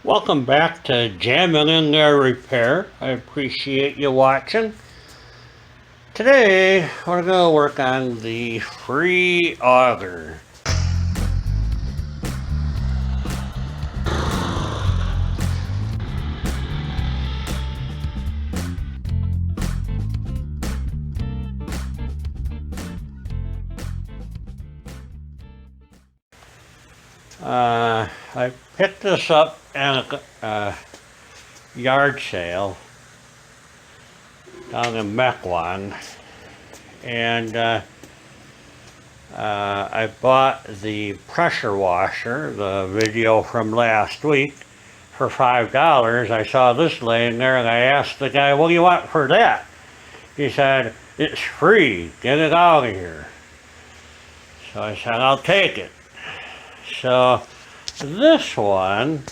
Welcome back to Jamming in There Repair. I appreciate you watching. Today we're going to work on the free auger. I picked this up at a yard sale down in Mequon, and I bought the pressure washer, the video from last week, for $5. I saw this laying there and I asked the guy, "What do you want for that?" He said, "It's free, get it out of here." So I said, "I'll take it." So this one,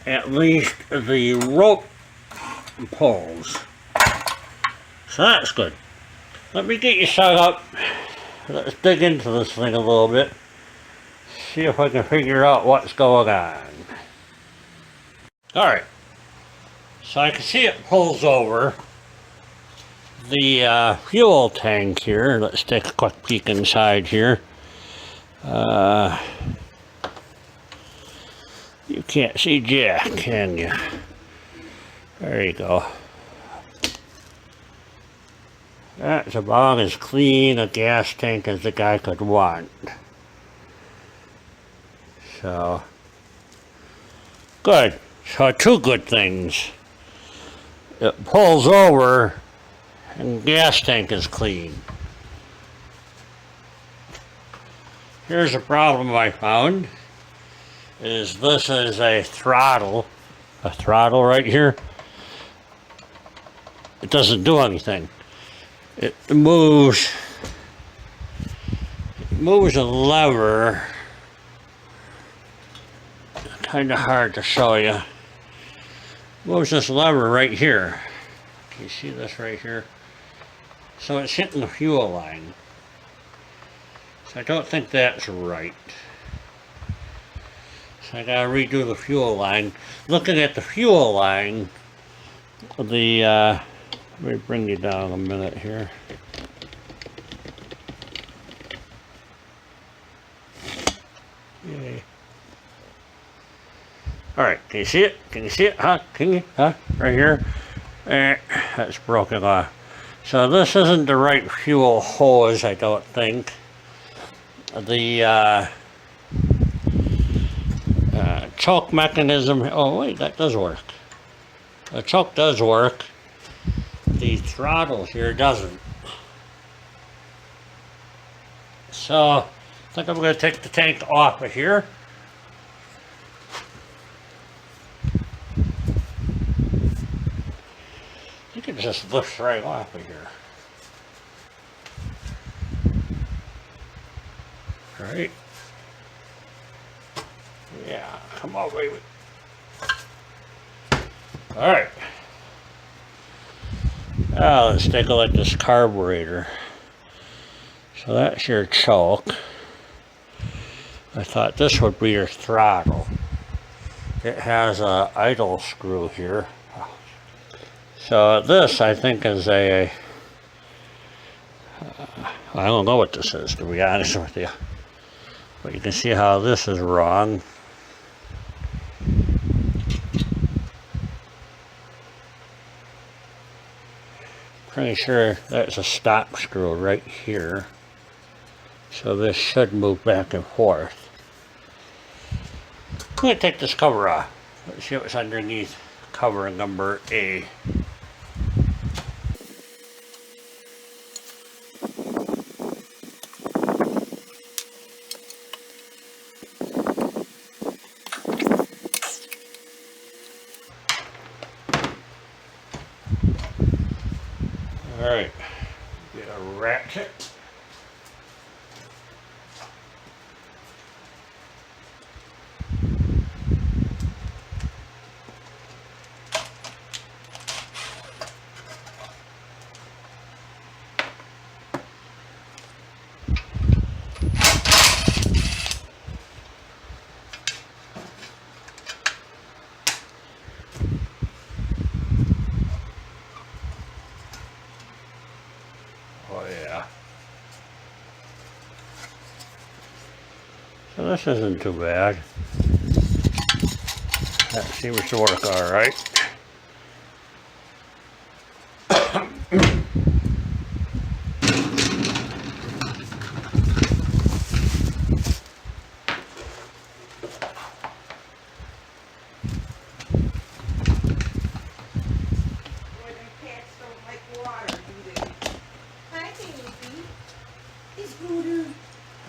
at least the rope pulls. So that's good. Let me get you set up. Let's dig into this thing a little bit. See if I can figure out what's going on. Alright. So I can see it pulls over the fuel tank here. Let's take a quick peek inside here. You can't see jack, can you? There you go. That's about as clean a gas tank as the guy could want. So, good. So two good things. It pulls over and gas tank is clean. Here's a problem I found. Is this is a throttle right here. It doesn't do anything. It moves a lever. Kind of hard to show you. Moves this lever right here. Can you see this right here? So it's hitting the fuel line. So I don't think that's right. So I gotta redo the fuel line. Looking at the fuel line, let me bring you down a minute here. Yay. Alright, can you see it? Can you see it? Huh? Can you? Huh? Right here? That's broken off. So this isn't the right fuel hose, I don't think. The choke mechanism, oh wait, that does work. The choke does work. The throttle here doesn't. So, I think I'm going to take the tank off of here. You can just lift right off of here. Right? Yeah, come on, baby. Alright. Now let's take a look at this carburetor. So that's your choke. I thought this would be your throttle. It has a idle screw here. So this I think is I don't know what this is, to be honest with you. But you can see how this is wrong. Pretty sure that's a stop screw right here. So this should move back and forth. I'm going to take this cover off. Let's see what's underneath cover number A. Alright, get a ratchet. this isn't too bad. That seems to work all right.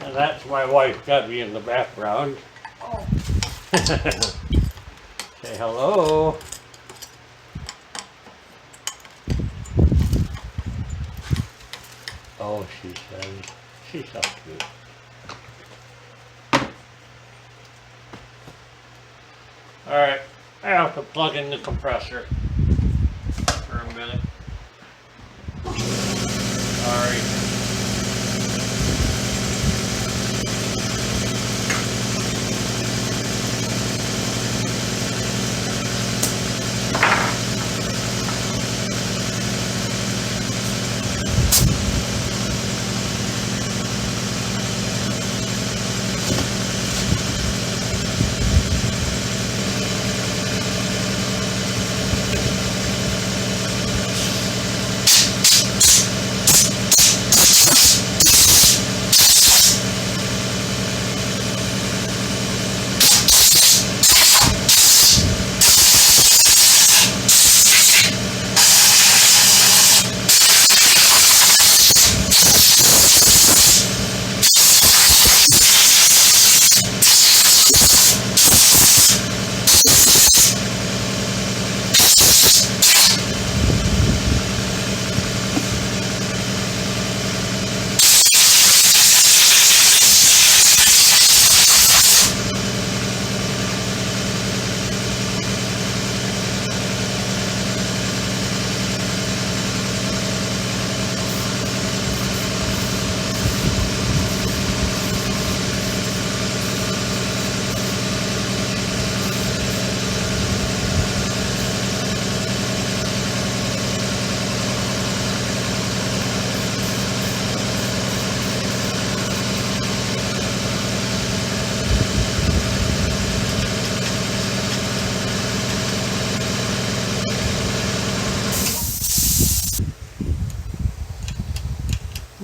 And that's my wife Debbie in the background. Oh. Say hello. Oh, she says. She's so cute. Alright, I have to plug in the compressor for a minute. Alright.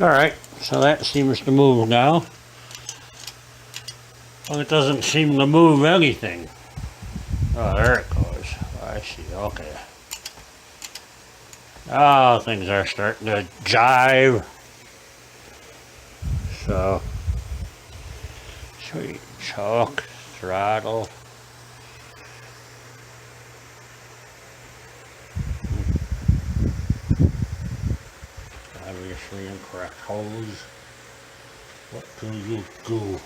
Alright, so that seems to move now. Well, it doesn't seem to move anything. Oh, there it goes. I see, okay. Oh, things are starting to jive. So, sweet choke, throttle. Obviously incorrect hose. What do you do?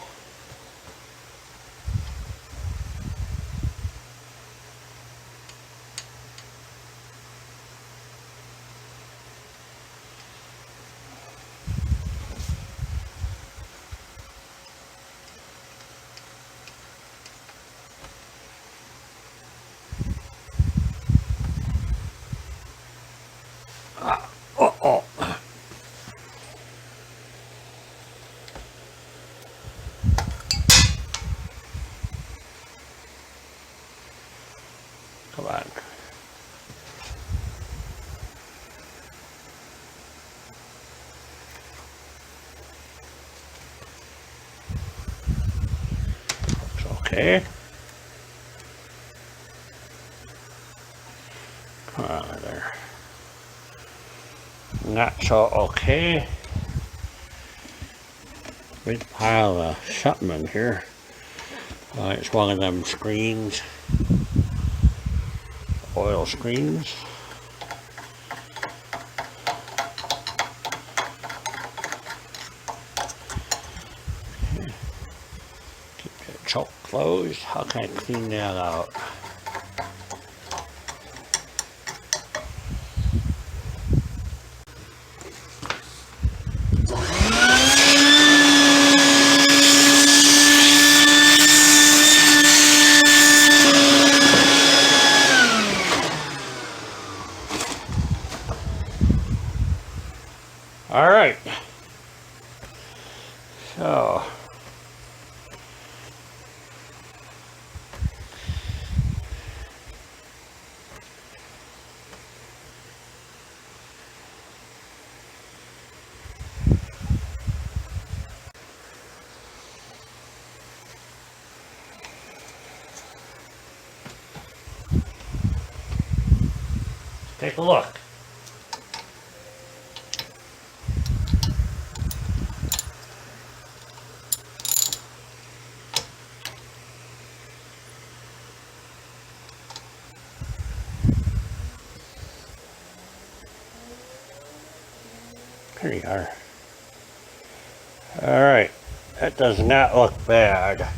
Uh-oh. Come on. Looks okay. Come on there. Not so okay. Big pile of something in here. It's one of them screens. Oil screens. Keep that choke closed. How can I clean that out? All right. So Take a look. There you are. Alright, that does not look bad.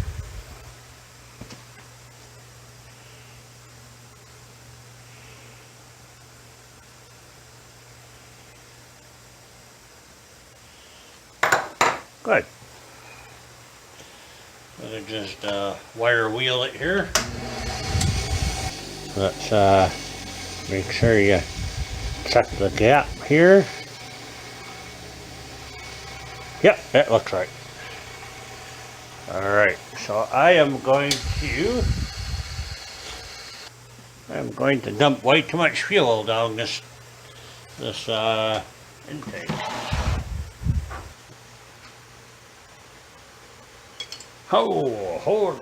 Good. I'm going to just wire wheel it here. Let's make sure you check the gap here. Yep, that looks right. Alright, so I'm going to dump way too much fuel down this intake. Oh, holy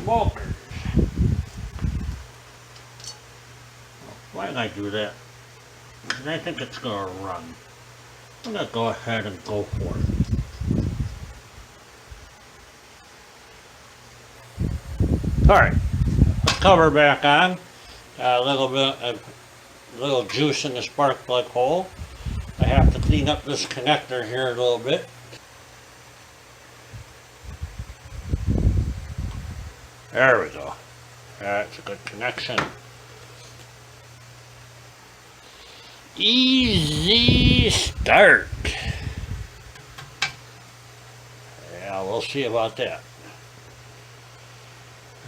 smokers. Why did I do that? Because I think it's going to run. I'm going to go ahead and go for it. Alright, let's cover back on. A little juice in the spark plug hole. I have to clean up this connector here a little bit. There we go. That's a good connection. Easy start. Yeah, we'll see about that.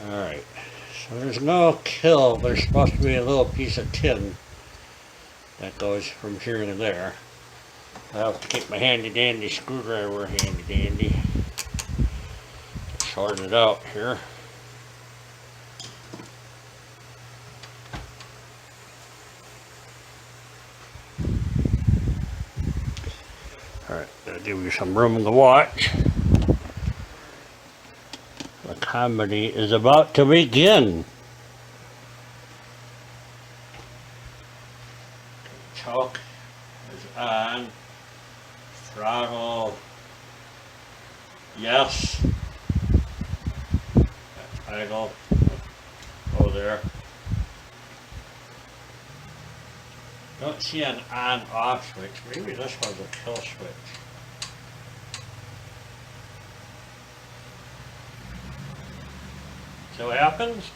Alright, so there's no kill, but there's supposed to be a little piece of tin that goes from here to there. I'll have to keep my handy dandy screwdriver handy dandy. Short it out here. Alright, that'll give you some room to watch. The comedy is about to begin. Choke is on. Throttle. Yes. Idle. Go there. Don't see an on-off switch. Maybe this was a kill switch. See what happens?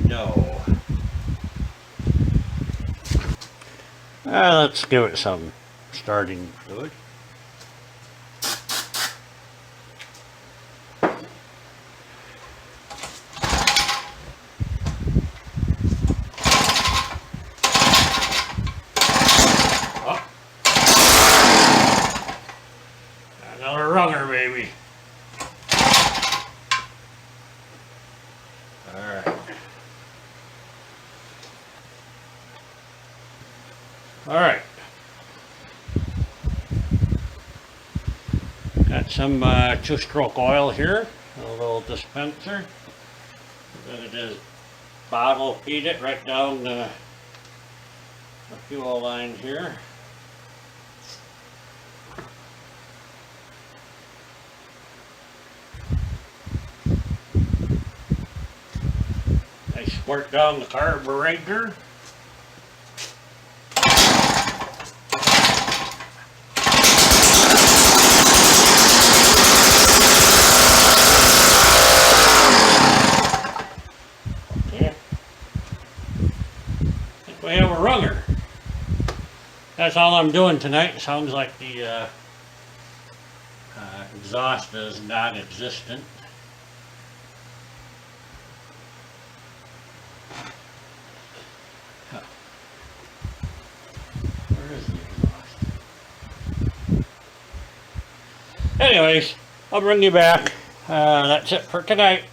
No. Let's give it some starting fluid. Oh. Another runger, baby. Alright. Got some two-stroke oil here, a little dispenser. I'm going to just bottle feed it right down the fuel line here. I squirt down the carburetor. We have a runger. That's all I'm doing tonight. Sounds like the exhaust is non-existent. Where is the exhaust? Anyways, I'll bring you back. That's it for tonight.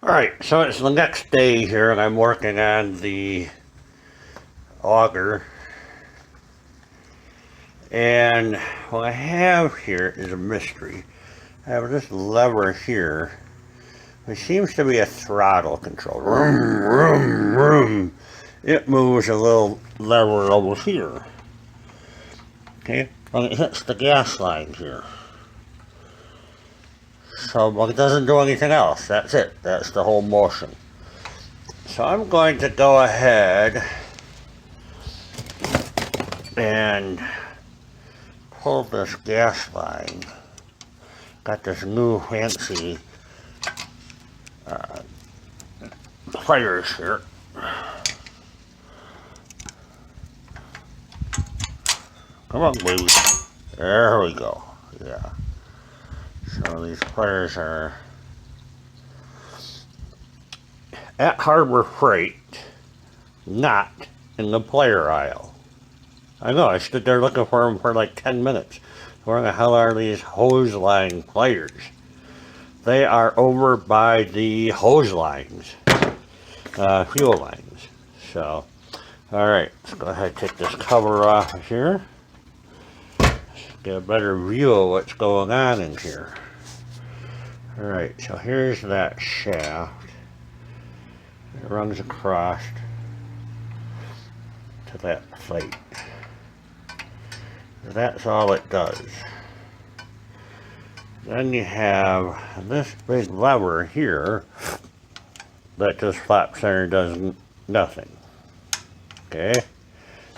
Alright, so it's the next day here and I'm working on the auger. And what I have here is a mystery. I have this lever here, which seems to be a throttle control. Vroom, vroom, vroom. It moves a little lever over here. Okay, and it hits the gas line here. So, well, it doesn't do anything else. That's it. That's the whole motion. So I'm going to go ahead and pull this gas line. Got this new fancy pliers here. Come on, baby. There we go. Yeah. So these pliers are at Harbor Freight, not in the plier aisle. I know, I stood there looking for them for like 10 minutes. Where the hell are these hose line pliers? They are over by the hose lines, fuel lines. So, alright, let's go ahead and take this cover off of here. Get a better view of what's going on in here. Alright, so here's that shaft. It runs across to that plate. That's all it does. Then you have this big lever here that just flaps there and does nothing. Okay?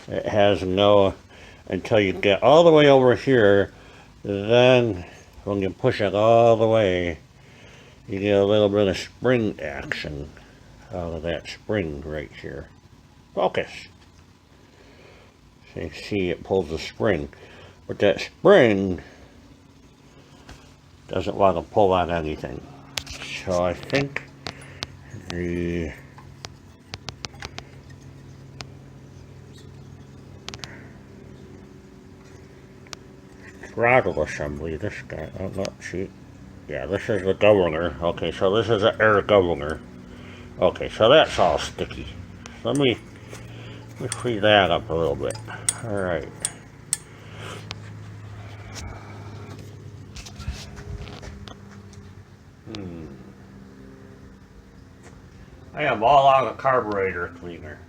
It has no, until you get all the way over here, then when you push it all the way, you get a little bit of spring action out of that spring right here. Focus. So you see it pulls the spring. But that spring doesn't want to pull on anything. So I think the throttle assembly, this guy, oh no, see, yeah, this is the governor. Okay, so this is an air governor. Okay, so that's all sticky. Let me free that up a little bit. Alright. I am all out of carburetor cleaner.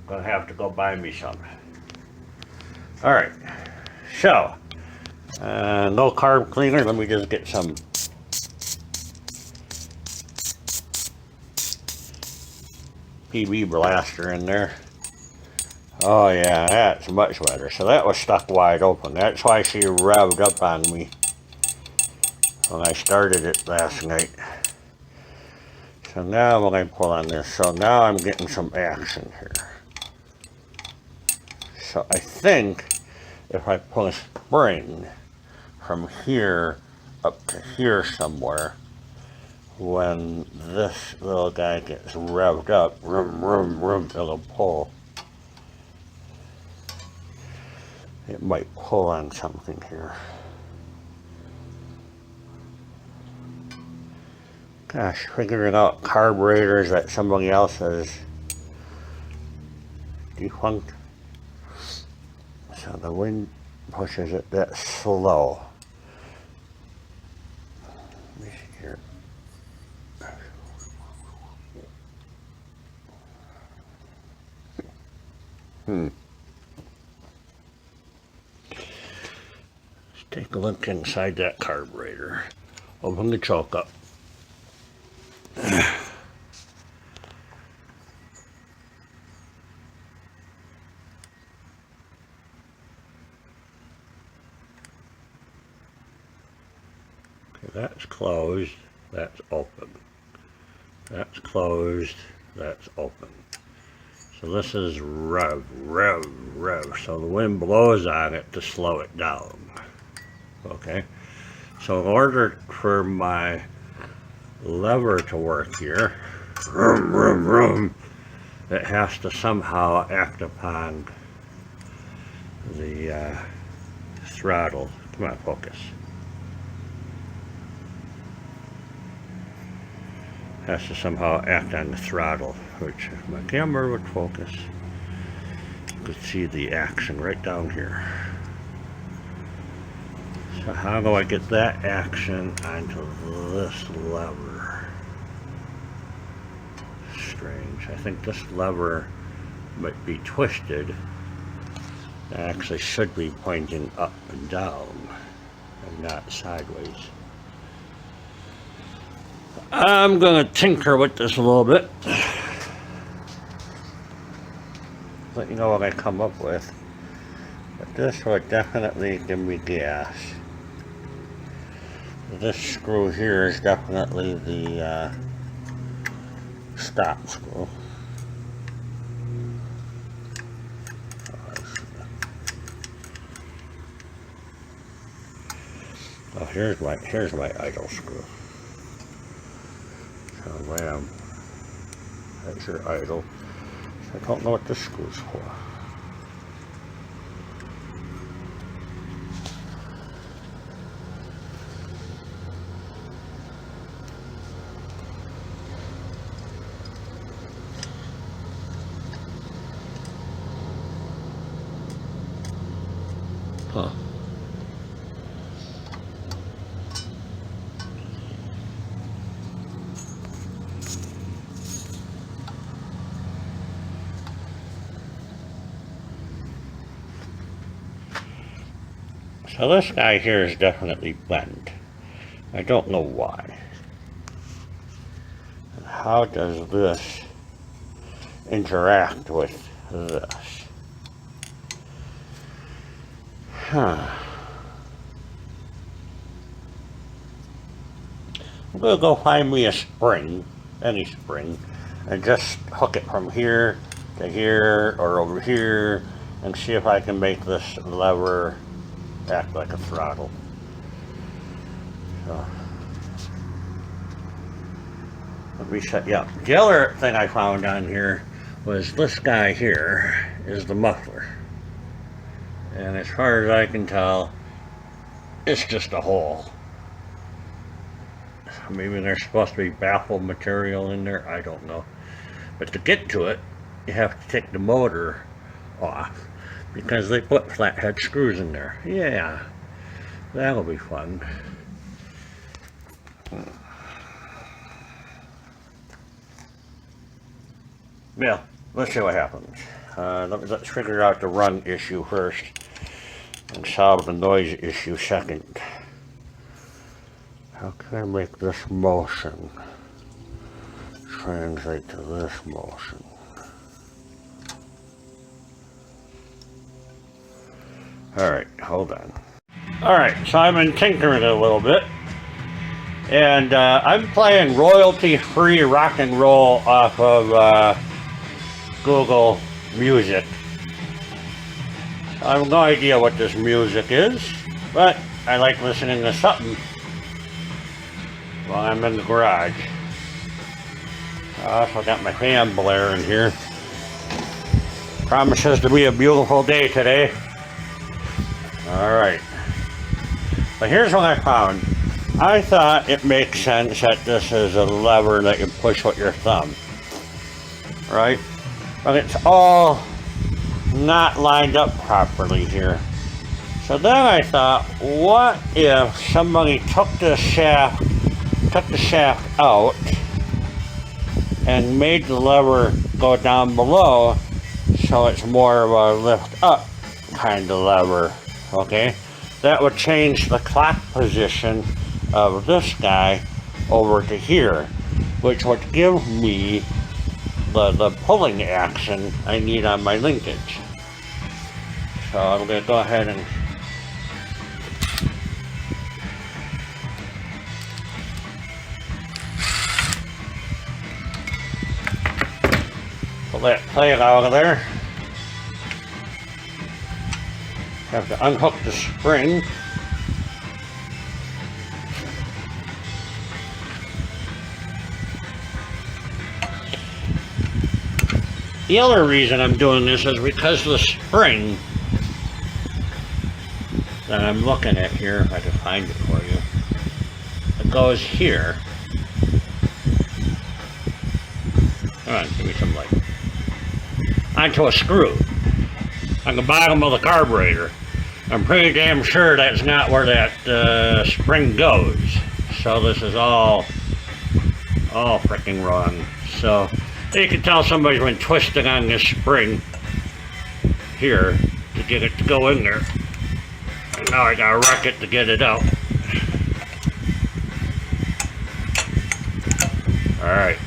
Gonna have to go buy me some. Alright. So, no carb cleaner. Let me just get some PB blaster in there. Oh yeah, that's much better. So that was stuck wide open. That's why she revved up on me when I started it last night. So now when I pull on this, so now I'm getting some action here. So I think if I pull a spring from here up to here somewhere, when this little guy gets revved up, vroom, vroom, vroom, it'll pull. It might pull on something here. Gosh, figuring out carburetors that somebody else has defunct. So the wind pushes it that slow. Let me see here. Let's take a look inside that carburetor. Open the choke up. That's closed, that's open. That's closed, that's open. So this is rev, rev, rev. So the wind blows on it to slow it down. Okay? So in order for my lever to work here, vroom, vroom, vroom, it has to somehow act upon the throttle. Come on, focus. has to somehow act on the throttle, which if my camera would focus, you could see the action right down here. So how do I get that action onto this lever? Strange. I think this lever might be twisted. It actually should be pointing up and down and not sideways. I'm gonna tinker with this a little bit. Let you know what I come up with. But this would definitely give me gas. This screw here is definitely the stop screw. Oh, here's my idle screw. So ram, that's your idle. So I don't know what this screw's for. Huh. So this guy here is definitely bent. I don't know why. And how does this interact with this? Huh. I'm gonna go find me a spring, any spring, and just hook it from here to here or over here and see if I can make this lever act like a throttle. So let me set you up. The other thing I found on here was this guy here is the muffler. And as far as I can tell, it's just a hole. Maybe there's supposed to be baffle material in there, I don't know. But to get to it, you have to take the motor off because they put flathead screws in there. Yeah, that'll be fun. Yeah, let's see what happens. Let's figure out the run issue first and solve the noise issue second. How can I make this motion translate to this motion? Alright, hold on. Alright, so I've been tinkering a little bit. And I'm playing royalty-free rock and roll off of Google Music. I have no idea what this music is, but I like listening to something while I'm in the garage. I also got my fan blaring here. Promises to be a beautiful day today. Alright. But here's what I found. I thought it makes sense that this is a lever that you push with your thumb. Right? But it's all not lined up properly here. So then I thought, what if somebody took the shaft out and made the lever go down below so it's more of a lift up kind of lever, okay? That would change the clock position of this guy over to here, which would give me the pulling action I need on my linkage. So I'm going to go ahead and pull that plate out of there. Have to unhook the spring. The other reason I'm doing this is because the spring that I'm looking at here, if I can find it for you, it goes here. Come on, give me some light. Onto a screw on the bottom of the carburetor. I'm pretty damn sure that's not where that spring goes. So this is all freaking wrong. So you can tell somebody's been twisting on this spring here to get it to go in there. And now I gotta wreck it to get it out. Alright.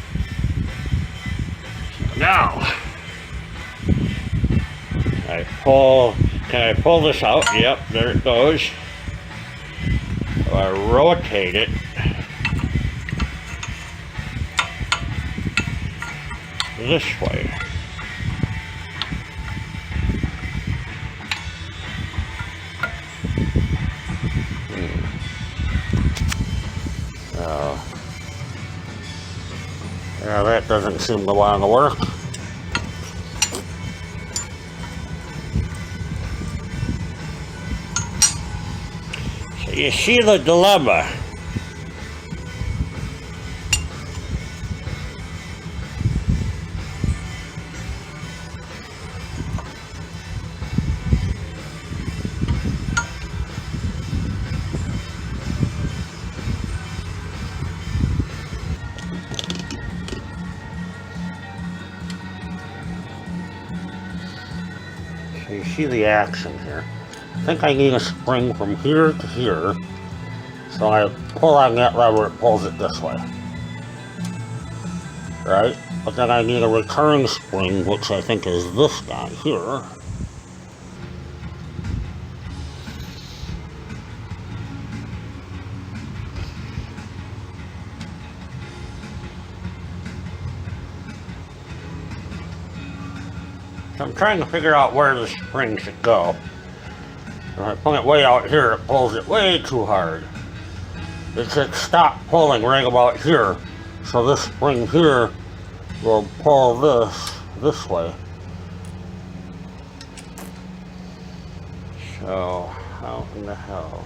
So now can I pull this out? Yep, there it goes. So I rotate it. This way. Yeah, that doesn't seem to want to work. So you see the dilemma. So you see the action here. I think I need a spring from here to here. So I pull on that lever, it pulls it this way. Right? But then I need a recurring spring, which I think is this guy here. So I'm trying to figure out where the spring should go. If I pull it way out here, it pulls it way too hard. It should stop pulling right about here. So this spring here will pull this way. So, how in the hell?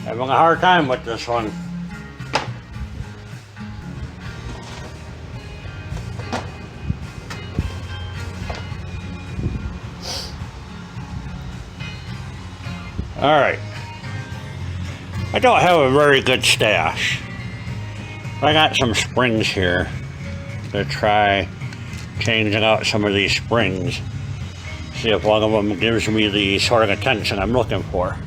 Having a hard time with this one. Alright. I don't have a very good stash. I got some springs here to try changing out some of these springs. See if one of them gives me the sort of attention I'm looking for.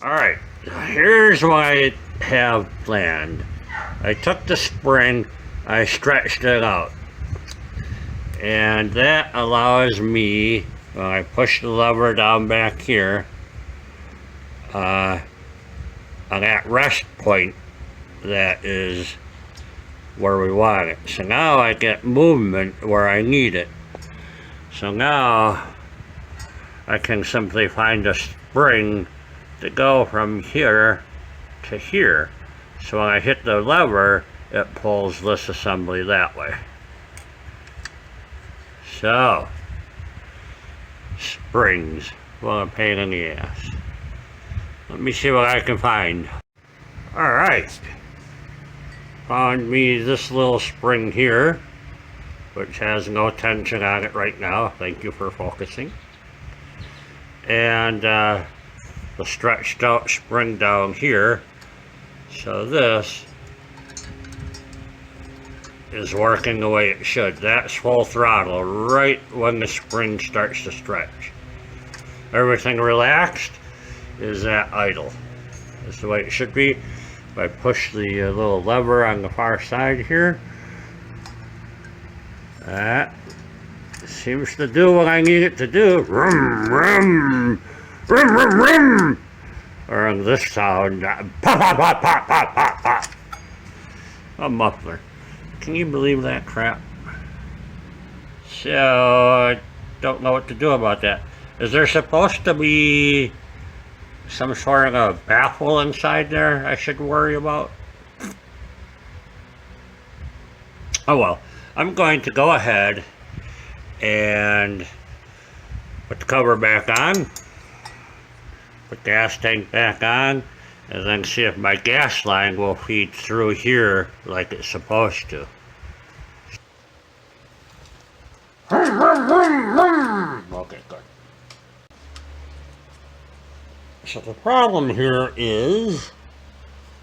Alright, here's what I have planned. I took the spring, I stretched it out. And that allows me, when I push the lever down back here, on that rest point, that is where we want it. So now I get movement where I need it. So now I can simply find a spring to go from here to here. So when I hit the lever, it pulls this assembly that way. So, springs. Well, a pain in the ass. Let me see what I can find. Alright. Found me this little spring here, which has no tension on it right now. Thank you for focusing. And the stretched out spring down here. So this is working the way it should. That's full throttle right when the spring starts to stretch. Everything relaxed is at idle. That's the way it should be. If I push the little lever on the far side here, that seems to do what I need it to do. Rum, rum, rum, rum, rum. Or this sound, pop, pop, pop, pop, pop, pop, pop. A muffler. Can you believe that crap? So, I don't know what to do about that. Is there supposed to be some sort of a baffle inside there I should worry about? Oh well, I'm going to go ahead and put the cover back on, put the gas tank back on, and then see if my gas line will feed through here like it's supposed to. Okay, good. So the problem here is,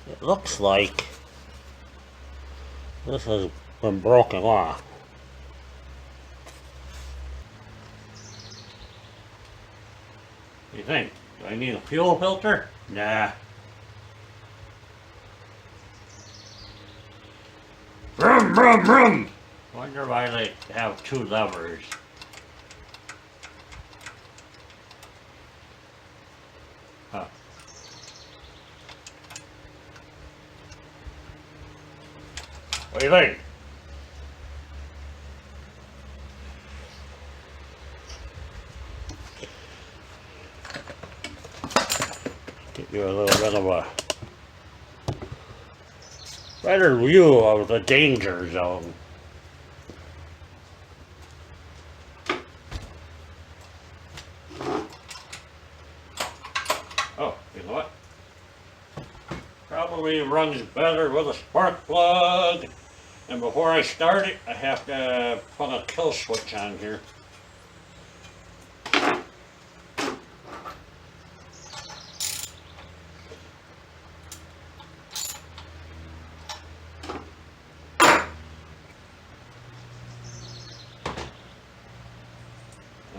it looks like this has been broken off. What do you think? Do I need a fuel filter? Nah. Vroom, vroom, vroom! Wonder why they have two levers. Huh. What do you think? Give you a little bit of a better view of the danger zone. Oh, you know what? Probably runs better with a spark plug. And before I start it, I have to put a kill switch on here.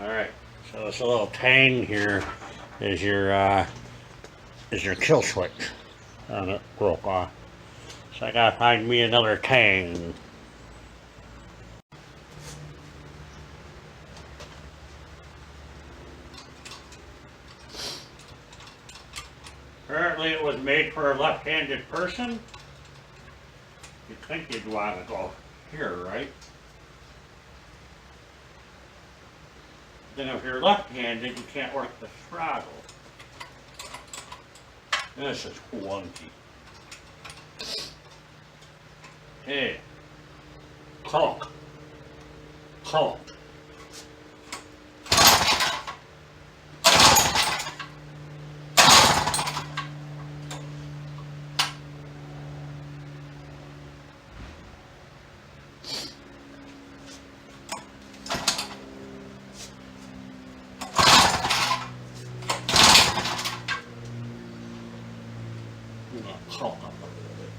Alright, so this little tang here is your kill switch. And it broke off. So I gotta find me another tang. Apparently it was made for a left-handed person. You'd think you'd want to go here, right? Then if you're left-handed, you can't work the throttle. This is wonky. Hey, clunk, clunk. Clunk up a little bit.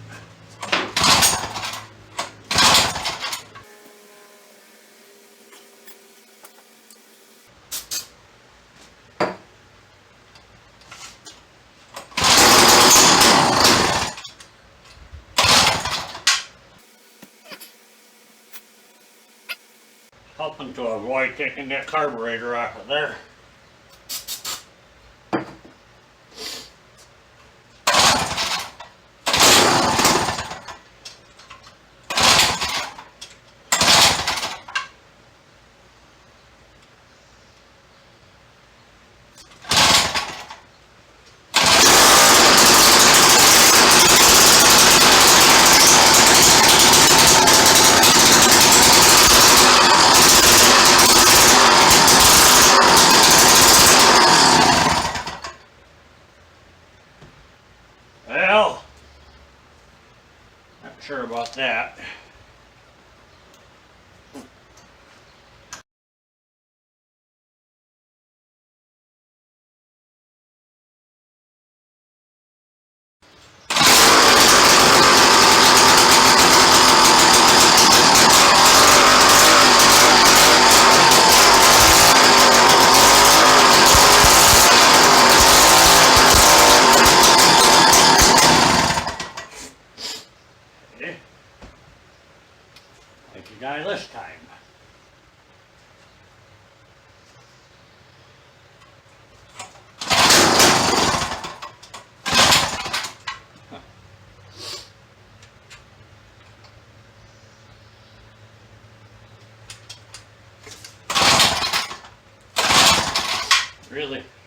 Helping to avoid taking that carburetor off of there. Well, not sure about that.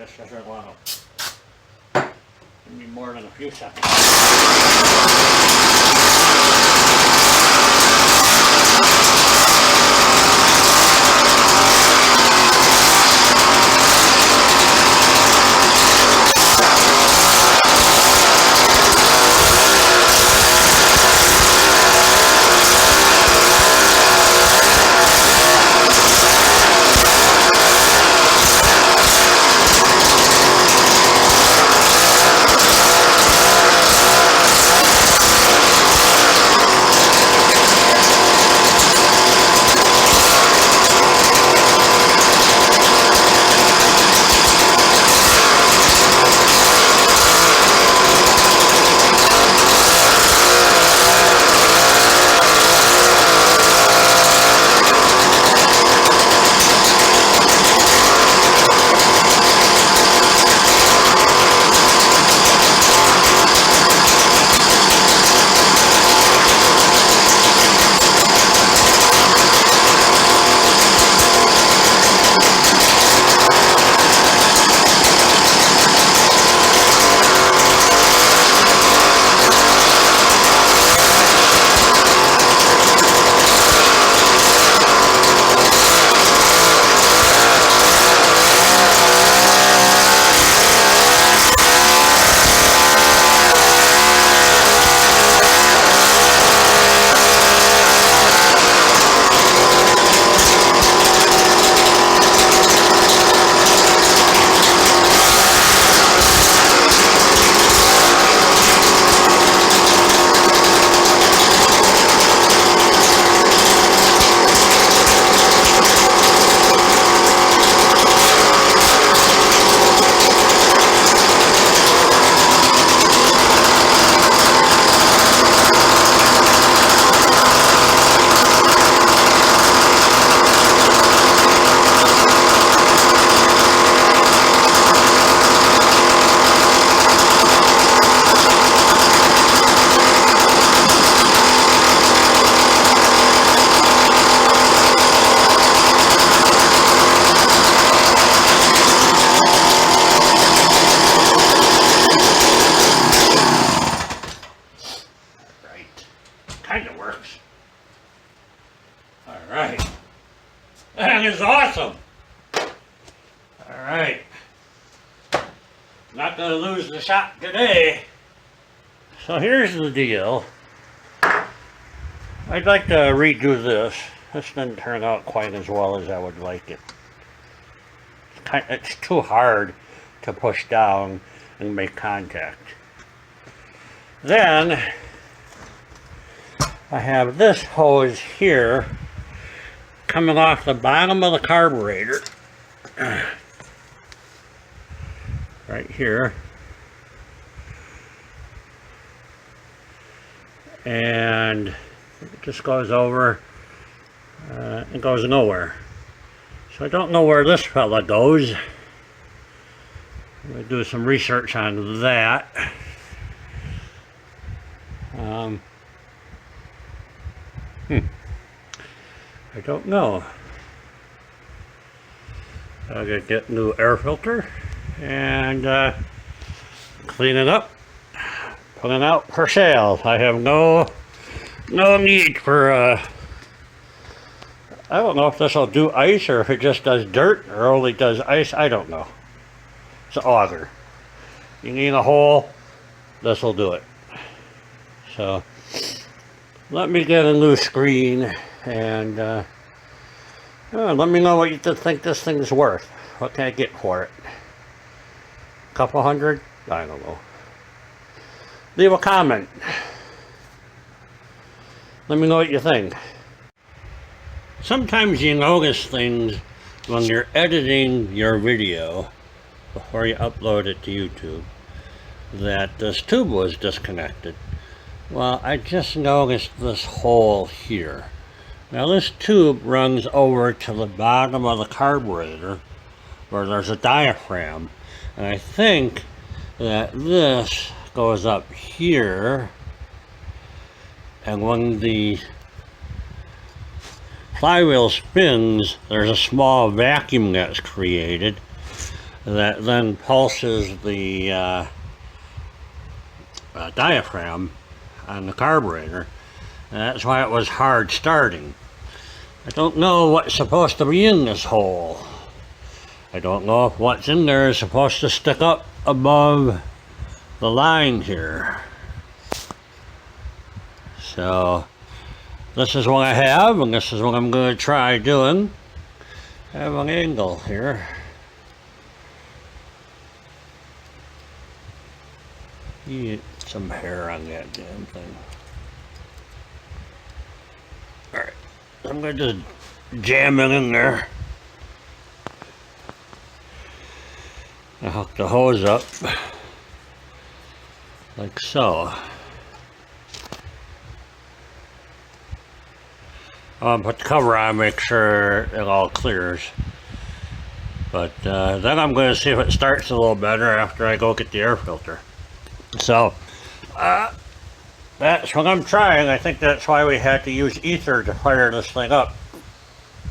Just doesn't want to give me more than a few seconds. Kind of works. All right. That is awesome. All right. Not going to lose the shot today. So here's the deal. I'd like to redo this. This didn't turn out quite as well as I would like it. It's too hard to push down and make contact. Then I have this hose here coming off the bottom of the carburetor right here, and it just goes over and goes nowhere. So I don't know where this fella goes. I'm going to do some research on that. I don't know. I'm going to get a new air filter and clean it up, put it out for sale. I have no need for I don't know if this will do ice or if it just does dirt or only does ice. I don't know. It's an auger. You need a hole, this will do it. So let me get a new screen and let me know what you think this thing is worth. What can I get for it? A couple hundred? I don't know. Leave a comment. Let me know what you think. Sometimes you notice things when you're editing your video before you upload it to YouTube that this tube was disconnected. Well, I just noticed this hole here. Now this tube runs over to the bottom of the carburetor where there's a diaphragm, and I think that this goes up here, and when the flywheel spins there's a small vacuum that's created, that then pulses the diaphragm on the carburetor. And that's why it was hard starting. I don't know what's supposed to be in this hole. I don't know if what's in there is supposed to stick up above the line here. So this is what I have, and this is what I'm going to try doing. I have an angle here. You get some hair on that damn thing. Alright, I'm going to just jam it in there. I hook the hose up like so. I'll put the cover on, make sure it all clears. But then I'm going to see if it starts a little better after I go get the air filter. So that's what I'm trying. I think that's why we had to use ether to fire this thing up.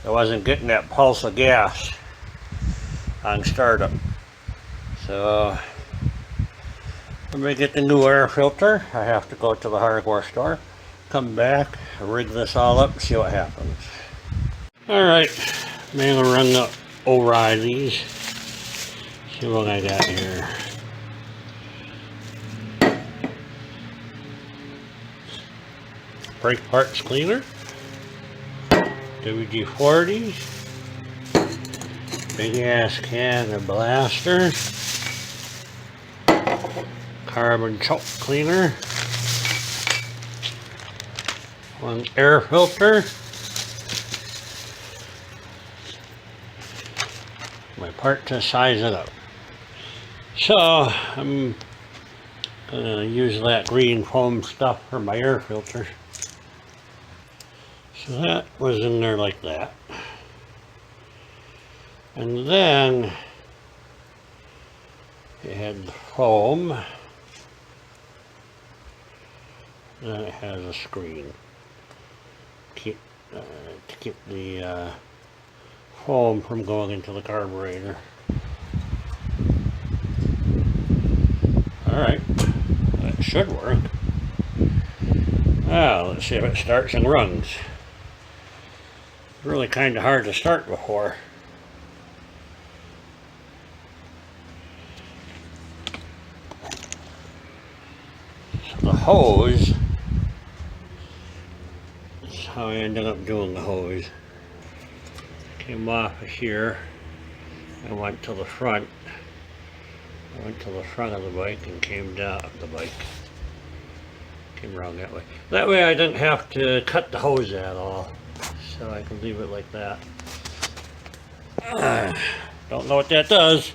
I wasn't getting that pulse of gas on startup. So when we get the new air filter, I have to go to the hardware store, come back, rig this all up, see what happens. Alright, I'm going to run the O'Reilly's. See what I got here. Brake parts cleaner, WD-40, big ass can of blaster, carbon choke cleaner, one air filter, my part to size it up. So I'm gonna use that green foam stuff for my air filter. So that was in there like that. And then it had the foam. Then it has a screen to keep the foam from going into the carburetor. Alright, that should work. Now let's see if it starts and runs. Really kind of hard to start before. So the hose, this is how I ended up doing the hose. Came off of here, I went to the front. I went to the front of the bike and came down the bike. Came around that way. That way I didn't have to cut the hose at all. So I can leave it like that. Don't know what that does.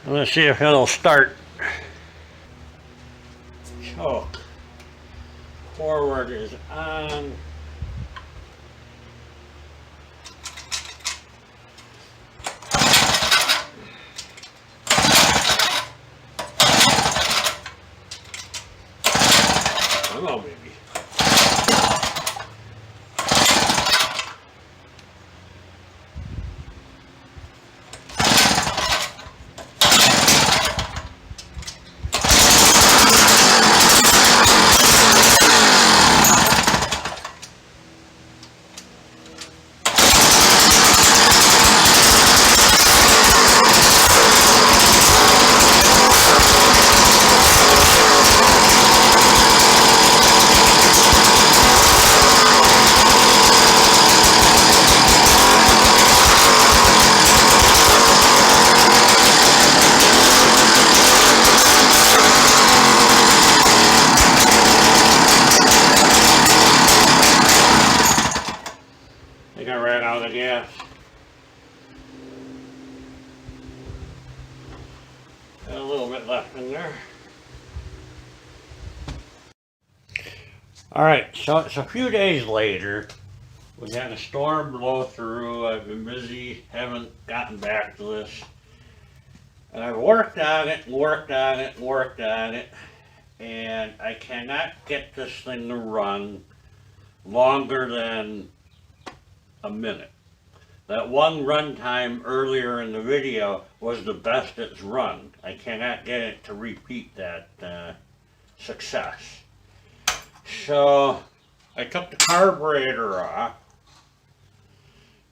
Let's see if it'll start. Choke. Forward is on. Come on, baby. I got right out of the gas. Got a little bit left in there. Alright, so it's a few days later. We had a storm blow through. I've been busy, haven't gotten back to this. And I've worked on it, worked on it, worked on it. And I cannot get this thing to run longer than a minute. that one run time earlier in the video was the best it's run. I cannot get it to repeat that success. So I took the carburetor off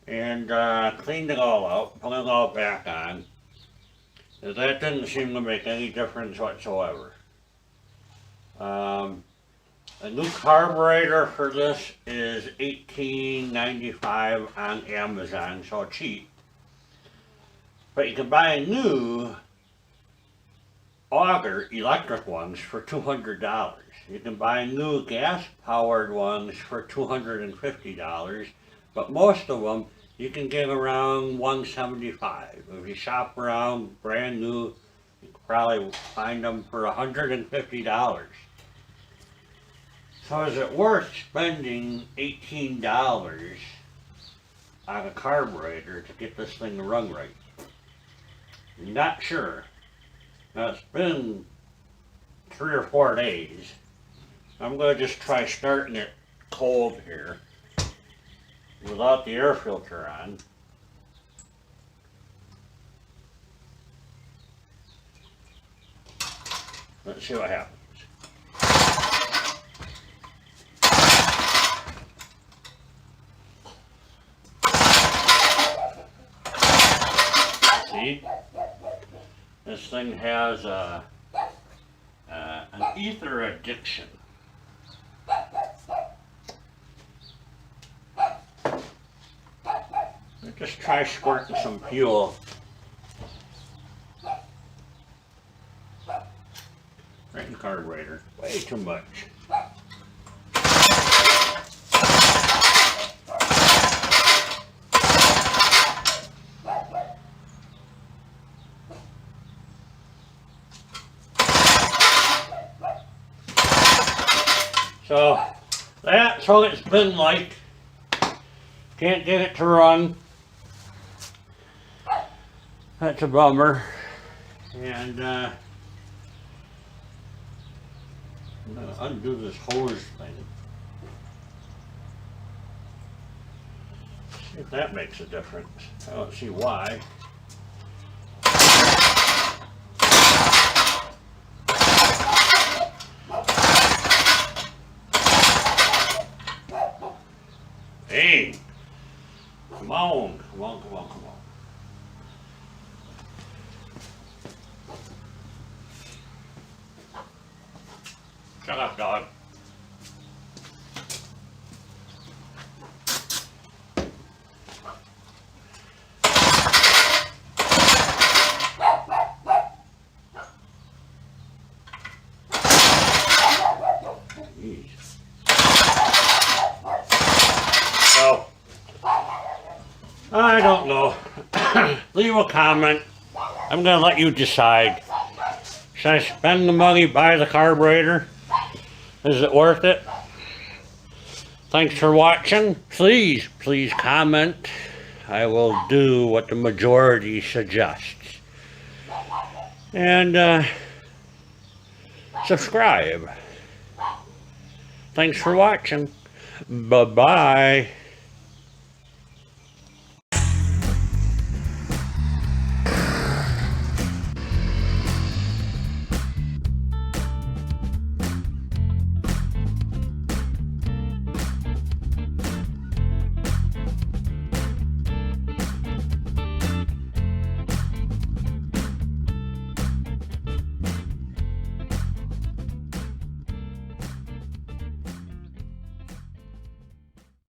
and cleaned it all out, put it all back on. That didn't seem to make any difference whatsoever. A new carburetor for this is $18.95 on Amazon, so cheap. But you can buy new Auger electric ones for $200. You can buy new gas-powered ones for $250, but most of them you can get around $175. If you shop around brand new, you can probably find them for $150. So is it worth spending $18 on a carburetor to get this thing to run right? Not sure. Now it's been 3 or 4 days. I'm going to just try starting it cold here without the air filter on. Let's see what happens. See? This thing has an ether addiction. Just try squirting some fuel right in the carburetor. Way too much. So that's what it's been like. Can't get it to run. That's a bummer. And I'm going to undo this hose thing. See if that makes a difference. I don't see why. Hey! Come on, come on, come on, come on. Shut up, dog. Jeez. So, I don't know. Leave a comment. I'm going to let you decide. Should I spend the money, buy the carburetor? Is it worth it? Thanks for watching. Please comment. I will do what the majority suggests. And subscribe. Thanks for watching. Bye-bye.